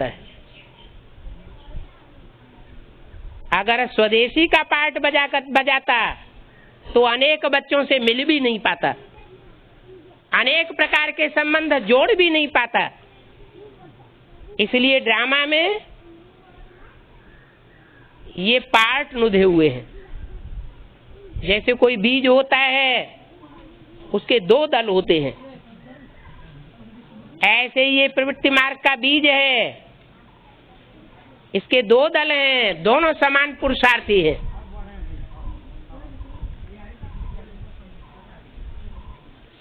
जाता है। अगर स्वदेशी का पार्ट बजाता तो अनेक बच्चों से मिल भी नहीं पाता, अनेक प्रकार के संबंध जोड़ भी नहीं पाता। इसलिए ड्रामा में ये पार्ट नुधे हुए हैं। जैसे कोई बीज होता है, उसके दो दल होते हैं, ऐसे ही ये प्रवृत्ति मार्ग का बीज है, इसके दो दल हैं, दोनों समान पुरुषार्थी है।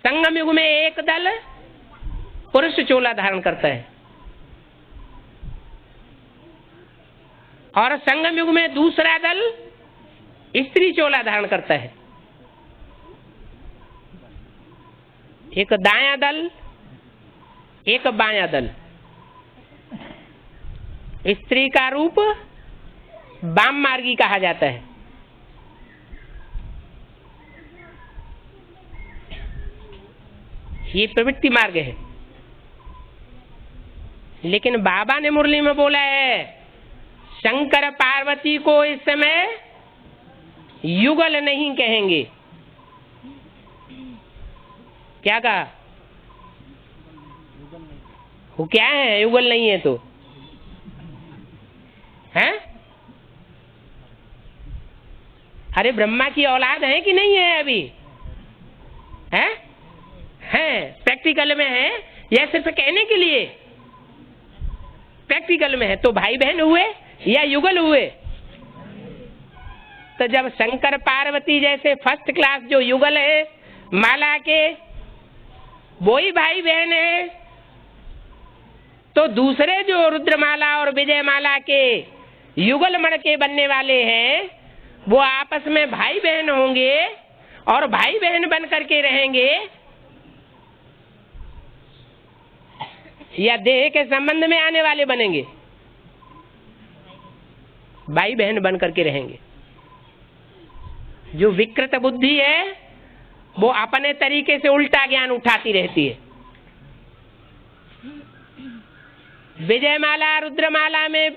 संगम युग में एक दल पुरुष चोला धारण करता है और संगम युग में दूसरा दल स्त्री चोला धारण करता है। एक दायां दल, एक बायां दल। स्त्री का रूप वाम मार्गी कहा जाता है। ये प्रवृत्ति मार्ग है। लेकिन बाबा ने मुरली में बोला है, शंकर पार्वती को इस समय युगल नहीं कहेंगे। क्या कहा? वो क्या है? युगल नहीं है तो हैं? अरे ब्रह्मा की औलाद है कि नहीं है अभी? हैं? हैं, प्रैक्टिकल में है या सिर्फ कहने के लिए? प्रैक्टिकल में है तो भाई बहन हुए या युगल हुए? तो जब शंकर पार्वती जैसे फर्स्ट क्लास जो युगल है माला के, वो ही भाई बहन है, तो दूसरे जो रुद्रमाला और विजयमाला के युगल मण के बनने वाले हैं, वो आपस में भाई बहन होंगे और भाई बहन बन करके रहेंगे या देह के संबंध में आने वाले बनेंगे? भाई बहन बन करके रहेंगे। जो विकृत बुद्धि है वो अपने तरीके से उल्टा ज्ञान उठाती रहती है। विजयमाला रुद्रमाला में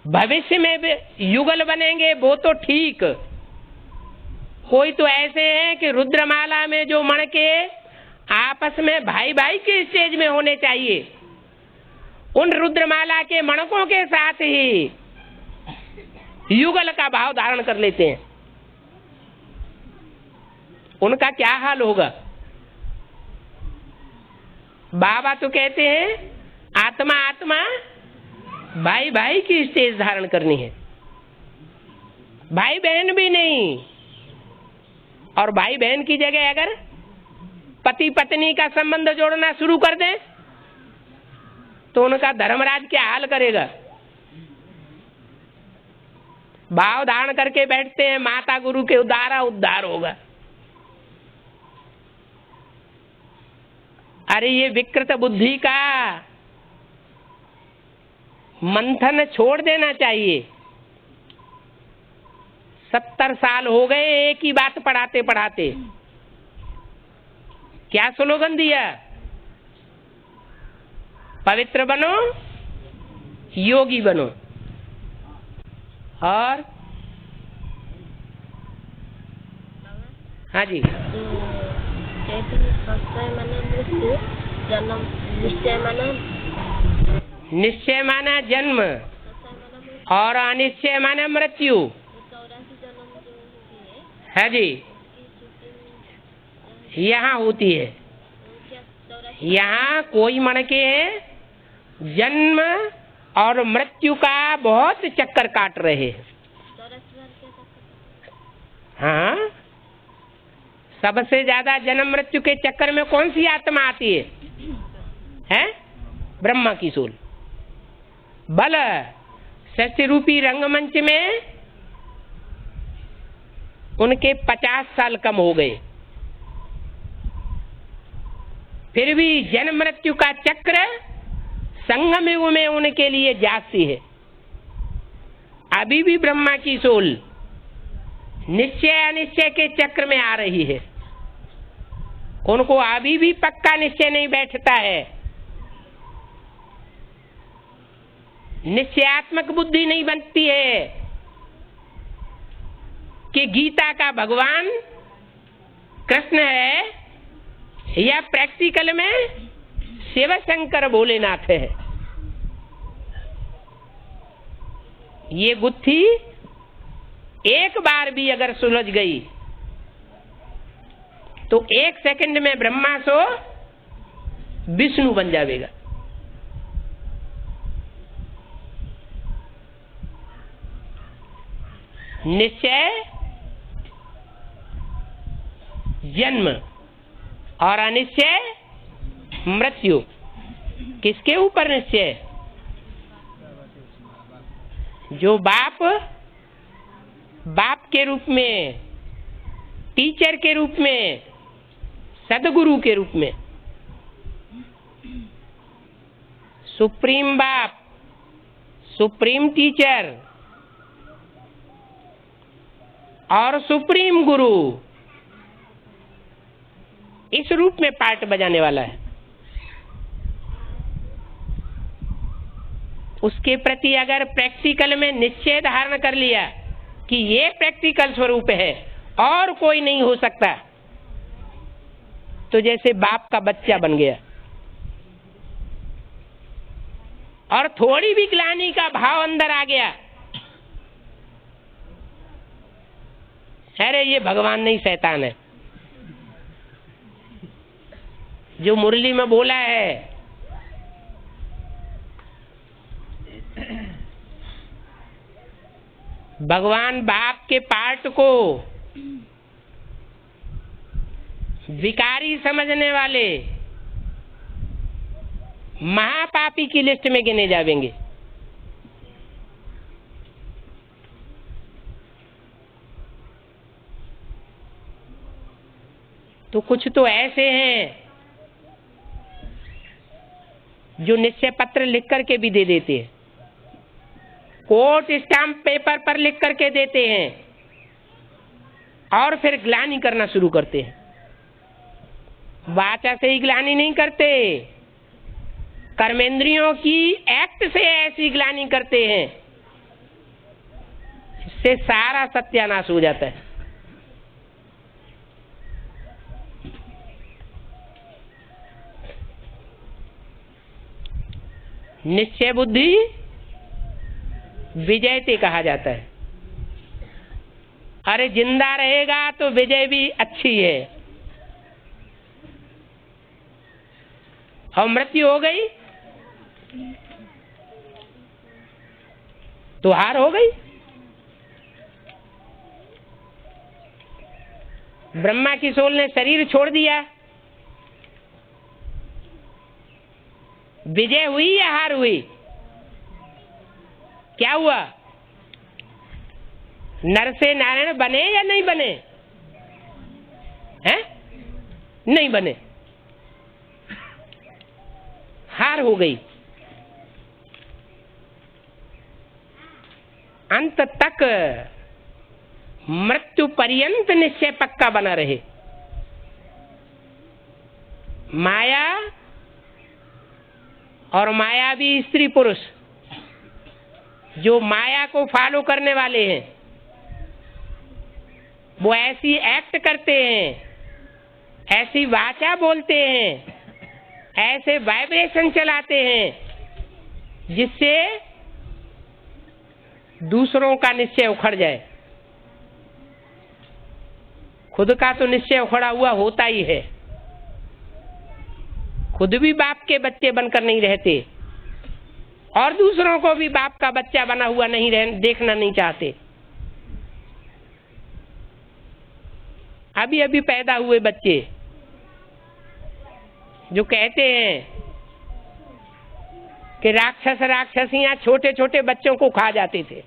भविष्य में भी युगल बनेंगे वो तो ठीक। कोई तो ऐसे हैं कि रुद्रमाला में जो मण के आपस में भाई भाई के स्टेज में होने चाहिए, उन रुद्रमाला के मणकों के साथ ही युगल का भाव धारण कर लेते हैं। उनका क्या हाल होगा? बाबा तो कहते हैं आत्मा आत्मा भाई भाई की स्टेज धारण करनी है, भाई बहन भी नहीं। और भाई बहन की जगह अगर पति पत्नी का संबंध जोड़ना शुरू कर दें तो उनका धर्मराज क्या हाल करेगा? भाव धारण करके बैठते हैं माता गुरु के उद्धारा उद्धार होगा। अरे ये विकृत बुद्धि का मंथन छोड़ देना चाहिए। 70 साल हो गए एक ही बात पढ़ाते पढ़ाते। क्या स्लोगन दिया? पवित्र बनो, योगी बनो। और हाँ जी, निश्चय माना जन्म और अनिश्चय माना मृत्यु है जी, यहाँ होती है। यहाँ कोई मण के जन्म और मृत्यु का बहुत चक्कर काट रहे हैं। हाँ, सबसे ज्यादा जन्म मृत्यु के चक्कर में कौन सी आत्मा आती है? हैं? ब्रह्मा की सोल। बल सृष्टि रूपी रंगमंच में उनके 50 साल कम हो गए, फिर भी जन्म मृत्यु का चक्र संगम युग में उनके लिए जाती है। अभी भी ब्रह्मा की सोल निश्चय अनिश्चय के चक्र में आ रही है। उनको अभी भी पक्का निश्चय नहीं बैठता है। निश्चयात्मक बुद्धि नहीं बनती है कि गीता का भगवान कृष्ण है या प्रैक्टिकल में शिव शंकर भोलेनाथ है। ये गुत्थी एक बार भी अगर सुलझ गई तो 1 सेकंड में ब्रह्मा सो विष्णु बन जाएगा। निश्चय जन्म और अनिश्चय मृत्यु। किसके ऊपर निश्चय? जो बाप के रूप में, टीचर के रूप में, सदगुरु के रूप में, सुप्रीम बाप, सुप्रीम टीचर और सुप्रीम गुरु, इस रूप में पार्ट बजाने वाला है। उसके प्रति अगर प्रैक्टिकल में निश्चय धारण कर लिया कि ये प्रैक्टिकल स्वरूप है और कोई नहीं हो सकता, तो जैसे बाप का बच्चा बन गया। और थोड़ी भी ग्लानि का भाव अंदर आ गया, अरे ये भगवान नहीं शैतान है। जो मुरली में बोला है, भगवान बाप के पार्ट को विकारी समझने वाले महापापी की लिस्ट में गिने जाएंगे। तो कुछ तो ऐसे हैं जो निश्चय पत्र लिख करके भी दे देते हैं, कोर्ट स्टाम्प पेपर पर लिख करके देते हैं और फिर ग्लानि करना शुरू करते हैं। वाचा से ही ग्लानि नहीं करते, कर्मेंद्रियों की एक्ट से ऐसी ग्लानि करते हैं, इससे सारा सत्यानाश हो जाता है। निश्चय बुद्धि विजयते कहा जाता है। अरे जिंदा रहेगा तो विजय भी अच्छी है, और मृत्यु हो गई तो हार हो गई। ब्रह्मा की सोल ने शरीर छोड़ दिया, विजय हुई या हार हुई? क्या हुआ? नर से नारायण बने या नहीं बने? हैं? नहीं बने, हार हो गई। अंत तक मृत्यु पर्यंत निश्चय पक्का बना रहे। माया और मायावी स्त्री पुरुष जो माया को फॉलो करने वाले हैं, वो ऐसी एक्ट करते हैं, ऐसी वाचा बोलते हैं, ऐसे वाइब्रेशन चलाते हैं जिससे दूसरों का निश्चय उखड़ जाए। खुद का तो निश्चय उखड़ा हुआ होता ही है, खुद भी बाप के बच्चे बनकर नहीं रहते और दूसरों को भी बाप का बच्चा बना हुआ नहीं देखना नहीं चाहते। अभी अभी पैदा हुए बच्चे जो कहते हैं कि राक्षस राक्षसियां छोटे छोटे बच्चों को खा जाते थे,